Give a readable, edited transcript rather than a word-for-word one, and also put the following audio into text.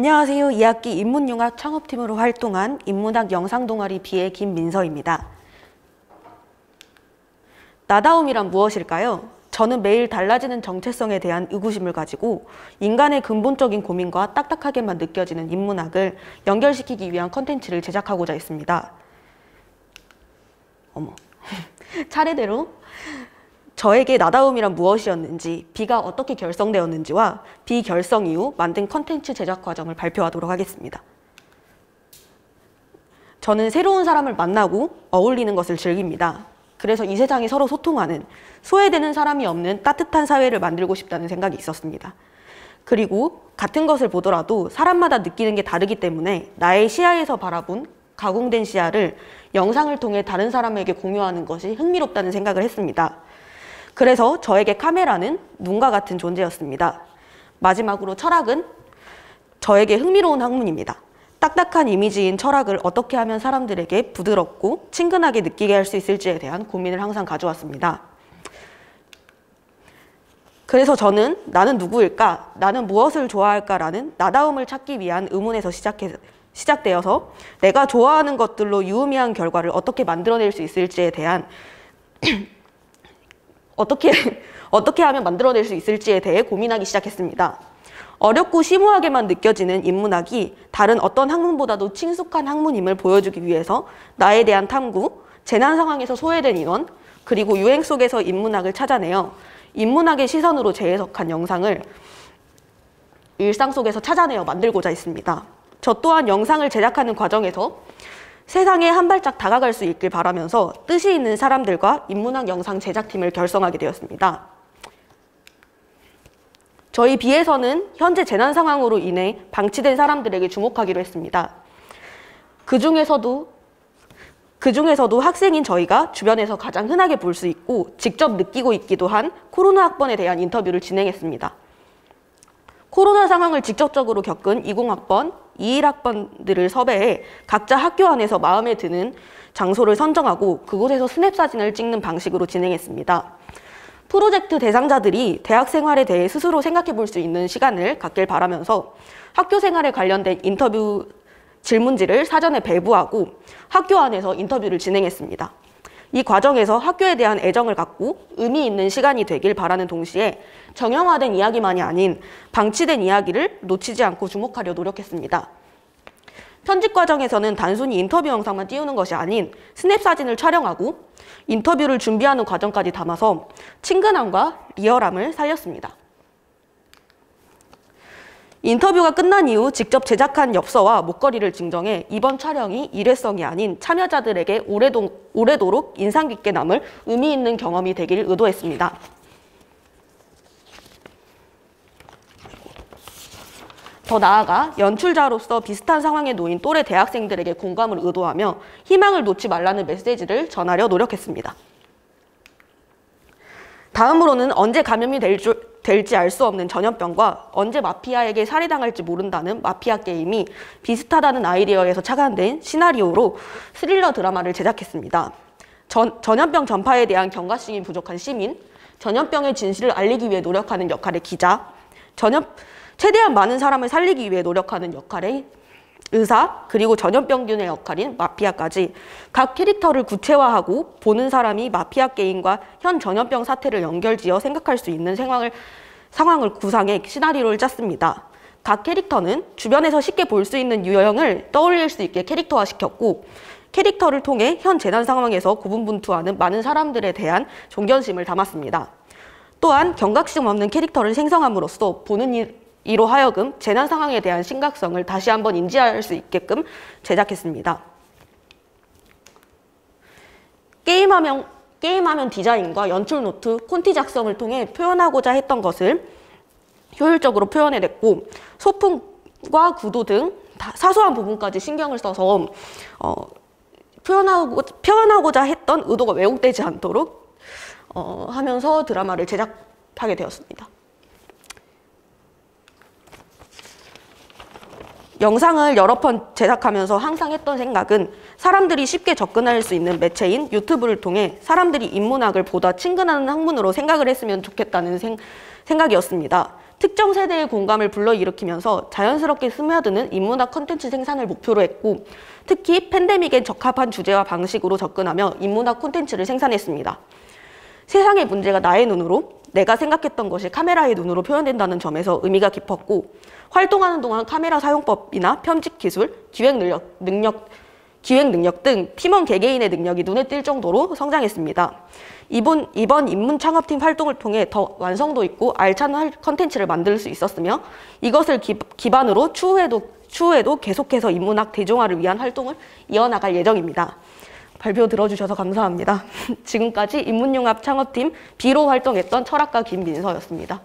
안녕하세요. 2학기 인문융합 창업팀으로 활동한 인문학 영상동아리 B의 김민서입니다. 나다움이란 무엇일까요? 저는 매일 달라지는 정체성에 대한 의구심을 가지고 인간의 근본적인 고민과 딱딱하게만 느껴지는 인문학을 연결시키기 위한 컨텐츠를 제작하고자 했습니다. 차례대로 저에게 나다움이란 무엇이었는지, B가 어떻게 결성되었는지와 B 결성 이후 만든 컨텐츠 제작 과정을 발표하도록 하겠습니다. 저는 새로운 사람을 만나고 어울리는 것을 즐깁니다. 그래서 이 세상이 서로 소통하는, 소외되는 사람이 없는 따뜻한 사회를 만들고 싶다는 생각이 있었습니다. 그리고 같은 것을 보더라도 사람마다 느끼는 게 다르기 때문에 나의 시야에서 바라본 가공된 시야를 영상을 통해 다른 사람에게 공유하는 것이 흥미롭다는 생각을 했습니다. 그래서 저에게 카메라는 눈과 같은 존재였습니다. 마지막으로 철학은 저에게 흥미로운 학문입니다. 딱딱한 이미지인 철학을 어떻게 하면 사람들에게 부드럽고 친근하게 느끼게 할 수 있을지에 대한 고민을 항상 가져왔습니다. 그래서 저는 나는 누구일까? 나는 무엇을 좋아할까라는 나다움을 찾기 위한 의문에서 시작되어서 내가 좋아하는 것들로 유의미한 결과를 어떻게 만들어낼 수 있을지에 대한 어떻게 하면 만들어낼 수 있을지에 대해 고민하기 시작했습니다. 어렵고 심오하게만 느껴지는 인문학이 다른 어떤 학문보다도 친숙한 학문임을 보여주기 위해서 나에 대한 탐구, 재난 상황에서 소외된 인원, 그리고 유행 속에서 인문학을 찾아내어 인문학의 시선으로 재해석한 영상을 일상 속에서 찾아내어 만들고자 했습니다. 저 또한 영상을 제작하는 과정에서 세상에 한 발짝 다가갈 수 있길 바라면서 뜻이 있는 사람들과 인문학 영상 제작팀을 결성하게 되었습니다. 저희 B에서는 현재 재난 상황으로 인해 방치된 사람들에게 주목하기로 했습니다. 그 중에서도 학생인 저희가 주변에서 가장 흔하게 볼 수 있고 직접 느끼고 있기도 한 코로나 학번에 대한 인터뷰를 진행했습니다. 코로나 상황을 직접적으로 겪은 20학번, 21학번들을 섭외해 각자 학교 안에서 마음에 드는 장소를 선정하고 그곳에서 스냅 사진을 찍는 방식으로 진행했습니다. 프로젝트 대상자들이 대학 생활에 대해 스스로 생각해 볼 수 있는 시간을 갖길 바라면서 학교 생활에 관련된 인터뷰 질문지를 사전에 배부하고 학교 안에서 인터뷰를 진행했습니다. 이 과정에서 학교에 대한 애정을 갖고 의미 있는 시간이 되길 바라는 동시에 정형화된 이야기만이 아닌 방치된 이야기를 놓치지 않고 주목하려 노력했습니다. 편집 과정에서는 단순히 인터뷰 영상만 띄우는 것이 아닌 스냅 사진을 촬영하고 인터뷰를 준비하는 과정까지 담아서 친근함과 리얼함을 살렸습니다. 인터뷰가 끝난 이후 직접 제작한 엽서와 목걸이를 증정해 이번 촬영이 일회성이 아닌 참여자들에게 오래도록 인상 깊게 남을 의미 있는 경험이 되길 의도했습니다. 더 나아가 연출자로서 비슷한 상황에 놓인 또래 대학생들에게 공감을 의도하며 희망을 놓지 말라는 메시지를 전하려 노력했습니다. 다음으로는 언제 감염이 될지 알 수 없는 전염병과 언제 마피아에게 살해당할지 모른다는 마피아 게임이 비슷하다는 아이디어에서 착안된 시나리오로 스릴러 드라마를 제작했습니다. 전염병 전파에 대한 경각심이 부족한 시민, 전염병의 진실을 알리기 위해 노력하는 역할의 기자, 최대한 많은 사람을 살리기 위해 노력하는 역할의 의사, 그리고 전염병균의 역할인 마피아까지 각 캐릭터를 구체화하고 보는 사람이 마피아 게임과 현 전염병 사태를 연결지어 생각할 수 있는 상황을 구상해 시나리오를 짰습니다. 각 캐릭터는 주변에서 쉽게 볼 수 있는 유형을 떠올릴 수 있게 캐릭터화시켰고 캐릭터를 통해 현 재난 상황에서 고분분투하는 많은 사람들에 대한 존경심을 담았습니다. 또한 경각심 없는 캐릭터를 생성함으로써 보는 이로 하여금 재난 상황에 대한 심각성을 다시 한번 인지할 수 있게끔 제작했습니다. 게임화면 디자인과 연출 노트, 콘티 작성을 통해 표현하고자 했던 것을 효율적으로 표현해냈고 소품과 구도 등 사소한 부분까지 신경을 써서 표현하고자 했던 의도가 왜곡되지 않도록 하면서 드라마를 제작하게 되었습니다. 영상을 여러 번 제작하면서 항상 했던 생각은 사람들이 쉽게 접근할 수 있는 매체인 유튜브를 통해 사람들이 인문학을 보다 친근한 학문으로 생각을 했으면 좋겠다는 생각이었습니다. 특정 세대의 공감을 불러일으키면서 자연스럽게 스며드는 인문학 콘텐츠 생산을 목표로 했고 특히 팬데믹에 적합한 주제와 방식으로 접근하며 인문학 콘텐츠를 생산했습니다. 세상의 문제가 나의 눈으로, 내가 생각했던 것이 카메라의 눈으로 표현된다는 점에서 의미가 깊었고 활동하는 동안 카메라 사용법이나 편집 기술, 기획 능력 등 팀원 개개인의 능력이 눈에 띌 정도로 성장했습니다. 이번 인문 창업팀 활동을 통해 더 완성도 있고 알찬 컨텐츠를 만들 수 있었으며 이것을 기반으로 추후에도 계속해서 인문학 대중화를 위한 활동을 이어나갈 예정입니다. 발표 들어주셔서 감사합니다. 지금까지 인문융합 창업팀 B로 활동했던 철학가 김민서였습니다.